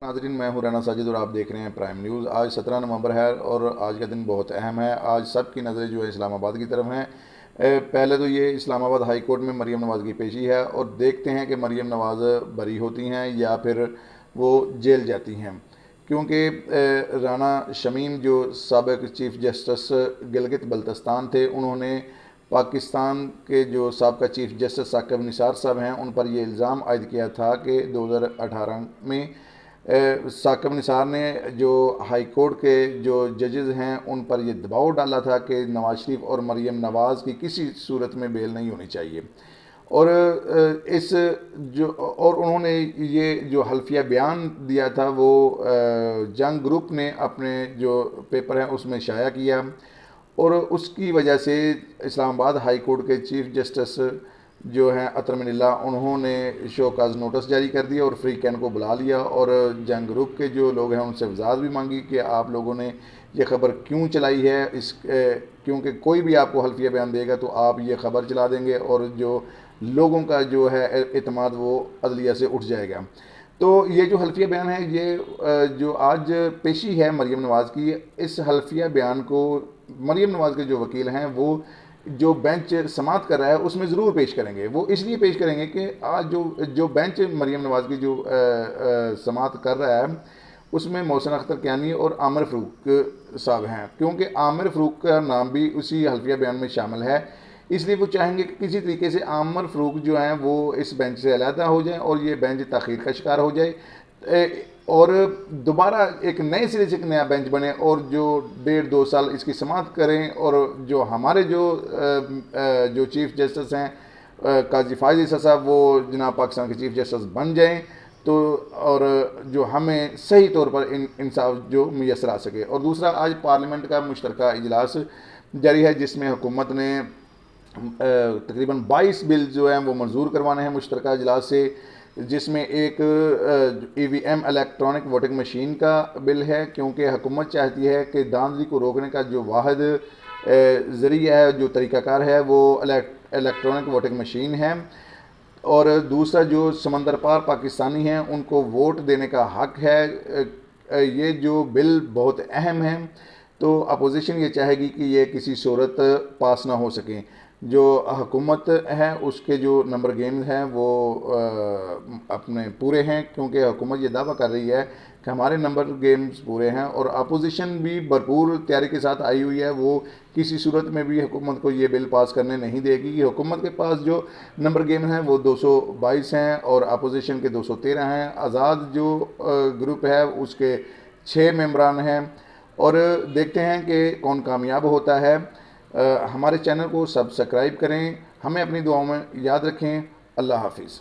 नाज़रीन, मैं हूं राना साजिद और आप देख रहे हैं प्राइम न्यूज़। आज 17 नवंबर है और आज का दिन बहुत अहम है। आज सबकी नज़रें जो है इस्लामाबाद की तरफ हैं। पहले तो ये इस्लामाबाद हाई कोर्ट में मरीम नवाज़ की पेशी है और देखते हैं कि मरीम नवाज़ बरी होती हैं या फिर वो जेल जाती हैं, क्योंकि राना शमीम जो साबिक़ चीफ़ जस्टिस गिलगित बल्तिस्तान थे, उन्होंने पाकिस्तान के जो साबिक़ चीफ़ जस्टिस साकिब निसार साहब हैं उन पर यह इल्ज़ाम आयद किया था कि 2018 में साकिब निसार ने जो हाई कोर्ट के जो जजेज़ हैं उन पर यह दबाव डाला था कि नवाज़ शरीफ और मरीम नवाज़ की किसी सूरत में बेल नहीं होनी चाहिए। और इस जो और उन्होंने ये जो हल्फिया बयान दिया था वो जंग ग्रुप ने अपने जो पेपर है उसमें शाया किया और उसकी वजह से इस्लामाबाद हाई कोर्ट के चीफ जस्टिस जो हैं अतर मनिल्ला, उन्होंने शोकाज नोटिस जारी कर दिया और फ्री कैन को बुला लिया और जंग ग्रुप के जो लोग हैं उनसे वजाहत भी मांगी कि आप लोगों ने ये खबर क्यों चलाई है। क्योंकि कोई भी आपको हल्फिया बयान देगा तो आप ये खबर चला देंगे और जो लोगों का जो है एतमाद वो अदलिया से उठ जाएगा। तो ये जो हल्फिया बयान है ये जो आज पेशी है मरीम नवाज़ की, इस हल्फिया बयान को मरीम नवाज़ के जो वकील हैं वो जो बेंच समात कर रहा है उसमें ज़रूर पेश करेंगे। वो इसलिए पेश करेंगे कि आज जो बेंच मरीम नवाज़ की जो समात कर रहा है उसमें मोहसिन अख्तर कियानी और आमिर फ़ारूक साहब हैं, क्योंकि आमिर फ़ारूक का नाम भी उसी हल्फिया बयान में शामिल है। इसलिए वो चाहेंगे कि किसी तरीके से आमिर फ़ारूक जो हैं वो इस बेंच से अलहदा हो जाए और ये बेंच ताख़ीर का शिकार हो जाए और दोबारा एक नए सिरे से एक नया बेंच बने और जो 1.5-2 साल इसकी समाअत करें और जो हमारे जो चीफ़ जस्टिस हैं काजी फायज़ ईसा साहब वो जनाब पाकिस्तान के चीफ़ जस्टिस बन जाएं तो और जो हमें सही तौर पर इंसाफ जो मैसर आ सके। और दूसरा, आज पार्लियामेंट का मुश्तरका इजलास जारी है जिसमें हुकूमत ने तकरीबन 22 बिल जो हैं वो मंजूर करवाने हैं मुश्तरका इजलास से, जिसमें एक EVM इलेक्ट्रॉनिक वोटिंग मशीन का बिल है, क्योंकि हुकूमत चाहती है कि धांधली को रोकने का जो वाहिद ज़रिया है, जो तरीक़ाकार है वो इलेक्ट्रॉनिक वोटिंग मशीन है। और दूसरा, जो समंदर पार पाकिस्तानी हैं उनको वोट देने का हक है। ये जो बिल बहुत अहम है, तो अपोजिशन ये चाहेगी कि ये किसी सूरत पास ना हो सकें। जो हुकूमत है उसके जो नंबर गेम्स हैं वो अपने पूरे हैं, क्योंकि हुकूमत ये दावा कर रही है कि हमारे नंबर गेम्स पूरे हैं और अपोजिशन भी भरपूर तैयारी के साथ आई हुई है। वो किसी सूरत में भी हुकूमत को ये बिल पास करने नहीं देगी कि हुकूमत के पास जो नंबर गेम हैं वो 222 हैं और अपोजिशन के 213 हैं। आज़ाद जो ग्रुप है उसके 6 मेंबरान हैं और देखते हैं कि कौन कामयाब होता है। हमारे चैनल को सब्सक्राइब करें, हमें अपनी दुआओं में याद रखें। अल्लाह हाफिज़।